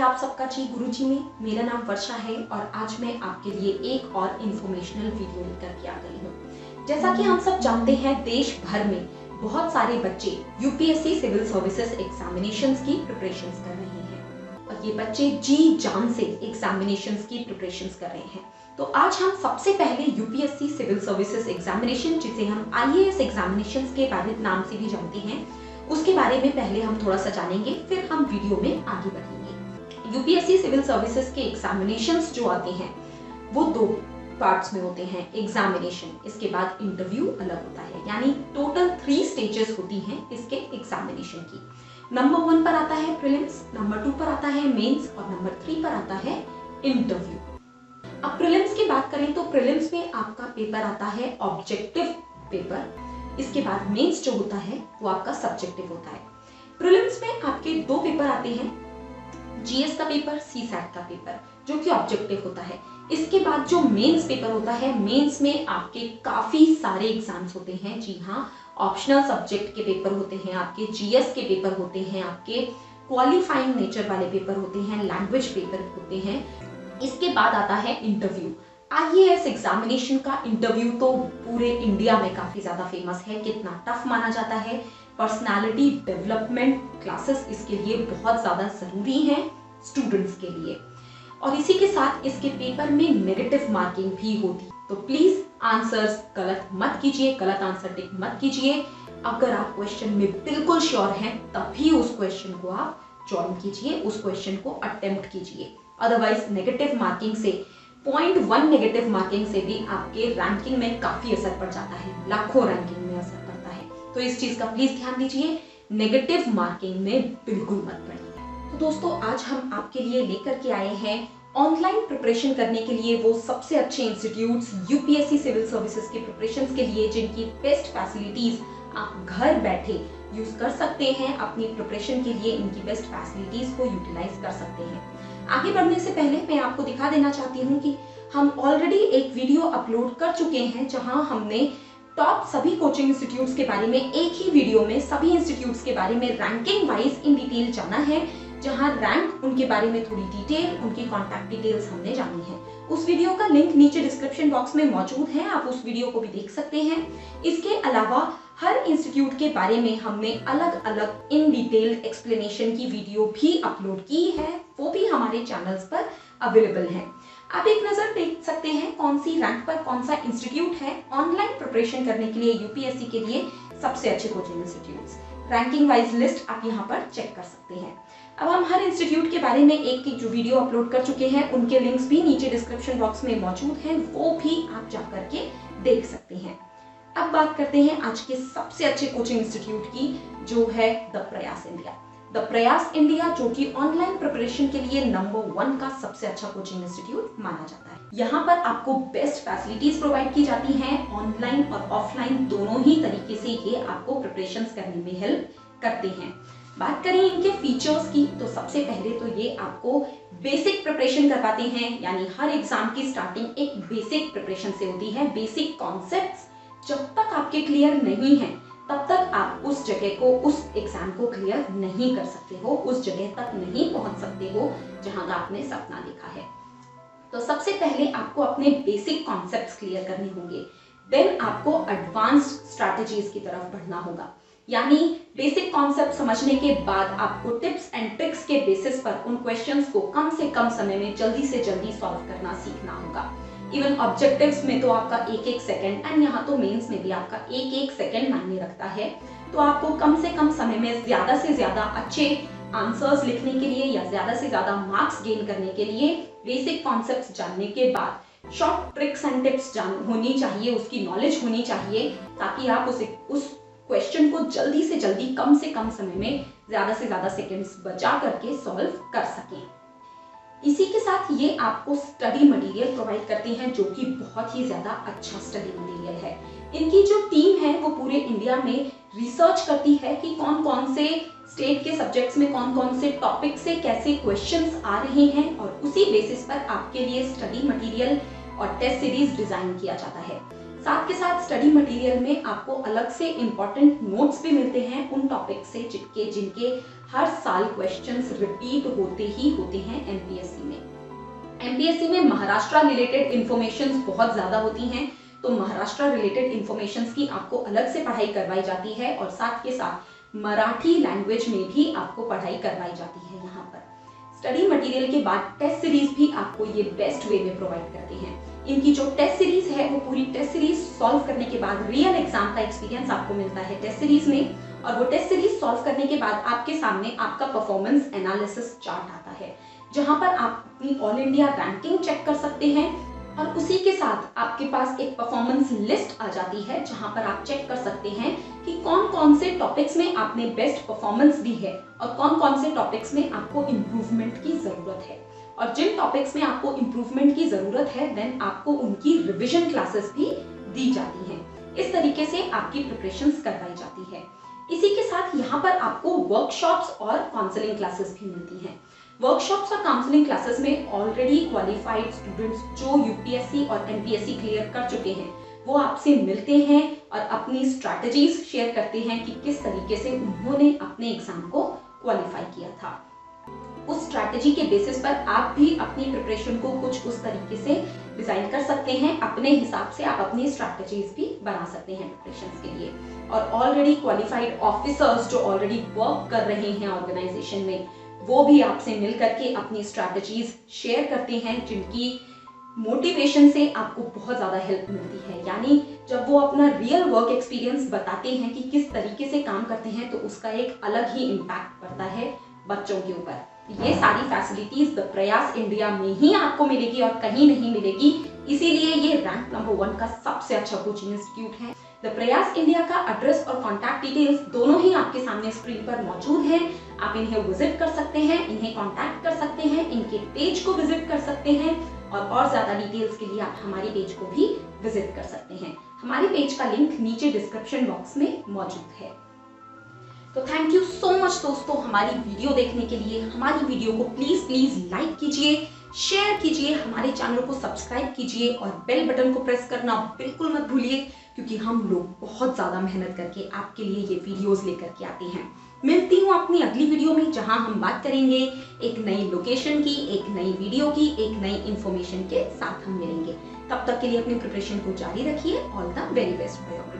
आप सबका जी गुरुजी में। मेरा नाम वर्षा है और आज मैं आपके लिए एक और इन्फॉर्मेशनल वीडियो लेकर के आ गई हूँ। जैसा कि हम सब जानते हैं, देश भर में बहुत सारे बच्चे यूपीएससी सिविल सर्विसेज एग्जामिनेशंस की प्रिपरेशंस कर रहे हैं और ये बच्चे जी जान से एग्जामिनेशंस की प्रिपरेशंस कर रहे हैं। तो आज हम सबसे पहले यूपीएससी सिविल सर्विसेज एग्जामिनेशन, जिसे हम आईएएस एग्जामिनेशंस के बारे नाम से भी जानते हैं, उसके बारे में पहले हम थोड़ा सा जानेंगे, फिर हम वीडियो में आगे बढ़ेंगे। यूपीएससी सिविल सर्विसेज के एग्जामिनेशंस जो आते हैं वो दो पार्ट्स में होते हैं। एग्जामिनेशन, इसके बाद इंटरव्यू अलग होता है, यानी टोटल 3 स्टेजेस होती हैं इसके एग्जामिनेशन की। नंबर 1 पर आता है प्रीलिम्स, नंबर 2 पर आता है मेंस और नंबर 3 पर आता है इंटरव्यू। अब प्रीलिम्स की बात करें तो प्रीलिम्स में आपका पेपर आता है ऑब्जेक्टिव पेपर, इसके बाद मेंस जो होता है वो आपका सब्जेक्टिव होता है। प्रीलिम्स में आपके 2 पेपर आते हैं, जीएस का पेपर, सीसैट का पेपर, जो कि ऑब्जेक्टिव होता है। इसके बाद जो मेंस पेपर होता है, मेंस में आपके काफी सारे एग्जाम्स होते हैं। जी हाँ, ऑप्शनल सब्जेक्ट के पेपर होते हैं, आपके जीएस के पेपर होते हैं, आपके क्वालिफाइंग नेचर वाले पेपर होते हैं, लैंग्वेज पेपर होते हैं। इसके बाद आता है इंटरव्यू। आईएएस एग्जामिनेशन का इंटरव्यू तो पूरे इंडिया में काफी ज्यादा फेमस है। कितना टफ माना जाता है। पर्सनालिटी डेवलपमेंट क्लासेस इसके लिए बहुत ज्यादा जरूरी हैं स्टूडेंट्स के लिए। और इसी के साथ इसके पेपर में नेगेटिव मार्किंग भी होती, तो प्लीज आंसर्स गलत मत कीजिए, गलत आंसर टिक मत कीजिए। अगर आप क्वेश्चन में बिल्कुल श्योर हैं तभी उस क्वेश्चन को आप ज्वाइन कीजिए, उस क्वेश्चन को अटेम्प्ट कीजिए। अदरवाइज नेगेटिव मार्किंग से 0.1 नेगेटिव मार्किंग से भी आपके रैंकिंग में काफी असर पड़ जाता है, लाखों रैंकिंग में असर पड़ता है। तो इस चीज का प्लीज ध्यान दीजिए, नेगेटिव मार्किंग में बिल्कुल मत पड़िए। तो दोस्तों, आज हम आपके लिए लेकर के आए हैं ऑनलाइन प्रिपरेशन करने के लिए वो सबसे अच्छे इंस्टीट्यूट्स यूपीएससी सिविल सर्विसेज के प्रिपरेशन के लिए, जिनकी बेस्ट फैसिलिटीज आप घर बैठे यूज कर सकते हैं। अपनी प्रिपरेशन के लिए इनकी बेस्ट फैसिलिटीज को यूटिलाइज कर सकते हैं। आगे बढ़ने से पहले मैं आपको दिखा देना चाहती हूँ कि हम ऑलरेडी एक वीडियो अपलोड कर चुके हैं, जहां हमने टॉप सभी कोचिंग इंस्टीट्यूट्स के बारे में एक ही वीडियो में सभी इंस्टीट्यूट्स के बारे में रैंकिंग वाइज इन डिटेल जाना है, जहां रैंक उनके बारे में थोड़ी डिटेल, उनकी कॉन्टैक्ट डिटेल्स हमने जानी है। उस वीडियो का लिंक नीचे डिस्क्रिप्शन बॉक्स में मौजूद है, आप उस वीडियो को भी देख सकते हैं। इसके अलावा हर इंस्टीट्यूट के बारे में हमने अलग अलग इन डिटेल एक्सप्लेनेशन की वीडियो भी अपलोड की है, वो भी हमारे चैनल्स पर अवेलेबल है। आप एक नजर देख सकते हैं कौन सी रैंक पर कौन सा इंस्टीट्यूट है ऑनलाइन प्रिपरेशन करने के लिए यूपीएससी के लिए सबसे अच्छे coaching institutes. Ranking wise list आप यहाँ पर चेक कर सकते हैं। अब हम हर इंस्टीट्यूट के बारे में एक जो वीडियो अपलोड कर चुके हैं, उनके लिंक्स भी नीचे डिस्क्रिप्शन बॉक्स में मौजूद हैं, वो भी आप जा करके देख सकते हैं। अब बात करते हैं आज के सबसे अच्छे कोचिंग इंस्टीट्यूट की, जो है द प्रयास इंडिया। द प्रयास इंडिया, जो कि ऑनलाइन प्रिपरेशन के लिए नंबर 1 का सबसे अच्छा कोचिंग इंस्टीट्यूट माना जाता है। यहाँ पर आपको बेस्ट फैसिलिटीज प्रोवाइड की जाती हैं, ऑनलाइन और ऑफलाइन दोनों ही तरीके से ये आपको प्रिपरेशंस करने में हेल्प करते हैं। बात करें इनके फीचर्स की, तो सबसे पहले तो ये आपको बेसिक प्रिपरेशन करवाते हैं, यानी हर एग्जाम की स्टार्टिंग एक बेसिक प्रिपरेशन से होती है। बेसिक कॉन्सेप्ट्स जब तक आपके क्लियर नहीं है तब तक आप उस जगह को, उस एग्जाम को क्लियर नहीं कर सकते हो, उस जगह तक नहीं पहुंच सकते हो जहां का आपने सपना देखा है। तो सबसे पहले आपको अपने बेसिक कॉन्सेप्ट्स क्लियर करने होंगे, देन आपको एडवांस्ड स्ट्रैटेजीज की तरफ बढ़ना होगा। यानी बेसिक कॉन्सेप्ट समझने के बाद आपको टिप्स एंड ट्रिक्स के बेसिस पर उन क्वेश्चंस को कम से कम समय में जल्दी से जल्दी सॉल्व करना सीखना होगा। इवन ऑब्जेक्टिव्स में तो आपका एक सेकंड, एंड यहाँ तो मेंस में भी आपका एक सेकंड मायने रखता है। तो आपको कम से कम समय में ज्यादा से ज्यादा अच्छे आंसर्स लिखने के लिए या ज्यादा से ज्यादा मार्क्स गेन करने के लिए बेसिक कॉन्सेप्ट्स जानने के बाद शॉर्ट ट्रिक्स एंड टिप्स होनी चाहिए, उसकी नॉलेज होनी चाहिए, ताकि आप उस क्वेश्चन को जल्दी से जल्दी कम से कम समय में ज्यादा से ज्यादा सेकंड्स बचा करके सॉल्व कर सकें। इसी के साथ ये आपको स्टडी मटेरियल प्रोवाइड करते हैं, जो कि बहुत ही ज्यादा अच्छा स्टडी मटेरियल है। इनकी जो टीम है वो पूरे इंडिया में रिसर्च करती है कि कौन कौन से स्टेट के सब्जेक्ट्स में कौन कौन से टॉपिक से कैसे क्वेश्चंस आ रहे हैं, और उसी बेसिस पर आपके लिए स्टडी मटेरियल और टेस्ट सीरीज डिजाइन किया जाता है। साथ के साथ स्टडी मटेरियल में आपको अलग से इम्पोर्टेंट नोट्स भी मिलते हैं उन टॉपिक से जिनके हर साल क्वेश्चंस रिपीट होते ही होते हैं एमपीएससी में। एमपीएससी में महाराष्ट्र रिलेटेड इंफॉर्मेशन बहुत ज्यादा होती हैं, तो महाराष्ट्र रिलेटेड इंफॉर्मेशन की आपको अलग से पढ़ाई करवाई जाती है और साथ के साथ मराठी लैंग्वेज में भी आपको पढ़ाई करवाई जाती है। यहाँ पर स्टडी मटेरियल के बाद टेस्ट सीरीज भी आपको ये बेस्ट वे में प्रोवाइड करते हैं। इनकी जो टेस्ट सीरीज है वो पूरी टेस्ट सीरीज सॉल्व करने के बाद रियल एग्जाम का एक्सपीरियंस आपको मिलता है टेस्ट सीरीज में, और वो टेस्ट सीरीज सॉल्व करने के बाद आपके सामने आपका परफॉर्मेंस एनालिसिस चार्ट आता है, जहां पर आप अपनी ऑल इंडिया रैंकिंग चेक कर सकते हैं और उसी के साथ आपके पास एक परफॉर्मेंस लिस्ट आ जाती है जहां पर आप चेक कर सकते हैं कि कौन कौन से टॉपिक्स में आपने बेस्ट परफॉर्मेंस दी है और कौन कौन से टॉपिक्स में आपको इम्प्रूवमेंट की जरूरत है। और जिन टॉपिक्स में आपको इम्प्रूवमेंट की जरूरत है देन आपको उनकी रिविजन क्लासेस भी दी जाती हैं। इस तरीके से आपकी प्रिपरेशंस करवाई जाती है। इसी के साथ यहाँ पर आपको वर्कशॉप्स और काउंसलिंग क्लासेस भी मिलती हैं। वर्कशॉप्स और काउंसलिंग क्लासेस में ऑलरेडी क्वालिफाइड स्टूडेंट्स जो यूपीएससी और एमपीएससी क्लियर कर चुके हैं वो आपसे मिलते हैं और अपनी स्ट्रैटेजीज शेयर करते हैं कि किस तरीके से उन्होंने अपने एग्जाम को क्वालिफाई किया था। उस स्ट्रैटेजी के बेसिस पर आप भी अपनी प्रिपरेशन को कुछ उस तरीके से डिजाइन कर सकते हैं, अपने हिसाब से आप अपनी स्ट्रैटेजीज भी बना सकते हैं प्रिपरेशन के लिए। और ऑलरेडी क्वालिफाइड ऑफिसर्स जो ऑलरेडी वर्क कर रहे हैं ऑर्गेनाइजेशन में वो भी आपसे मिल करके अपनी स्ट्रैटेजीज शेयर करते हैं, जिनकी मोटिवेशन से आपको बहुत ज्यादा हेल्प मिलती है। यानी जब वो अपना रियल वर्क एक्सपीरियंस बताते हैं कि किस तरीके से काम करते हैं तो उसका एक अलग ही इम्पैक्ट पड़ता है बच्चों के ऊपर। ये सारी फैसिलिटीज द प्रयास इंडिया में ही आपको मिलेगी और कहीं नहीं मिलेगी, इसीलिए ये रैंक नंबर 1 का सबसे अच्छा कोचिंग इंस्टीट्यूट है। द प्रयास इंडिया का एड्रेस और कॉन्टैक्ट डिटेल्स दोनों ही आपके सामने स्क्रीन पर मौजूद हैं। आप इन्हें विजिट कर सकते हैं, इन्हें कॉन्टैक्ट कर सकते हैं, इनके पेज को विजिट कर सकते हैं और ज्यादा डिटेल्स के लिए आप हमारे पेज को भी विजिट कर सकते हैं। हमारे पेज का लिंक नीचे डिस्क्रिप्शन बॉक्स में मौजूद है। तो थैंक यू सो मच दोस्तों हमारी वीडियो देखने के लिए। हमारी वीडियो को प्लीज लाइक कीजिए, शेयर कीजिए, हमारे चैनल को सब्सक्राइब कीजिए और बेल बटन को प्रेस करना बिल्कुल मत भूलिए, क्योंकि हम लोग बहुत ज्यादा मेहनत करके आपके लिए ये वीडियोस लेकर के आते हैं। मिलती हूँ अपनी अगली वीडियो में, जहां हम बात करेंगे एक नई लोकेशन की, एक नई वीडियो की, एक नई इंफॉर्मेशन के साथ हम मिलेंगे। तब तक के लिए अपनी प्रिपरेशन को जारी रखिए। All the very best for your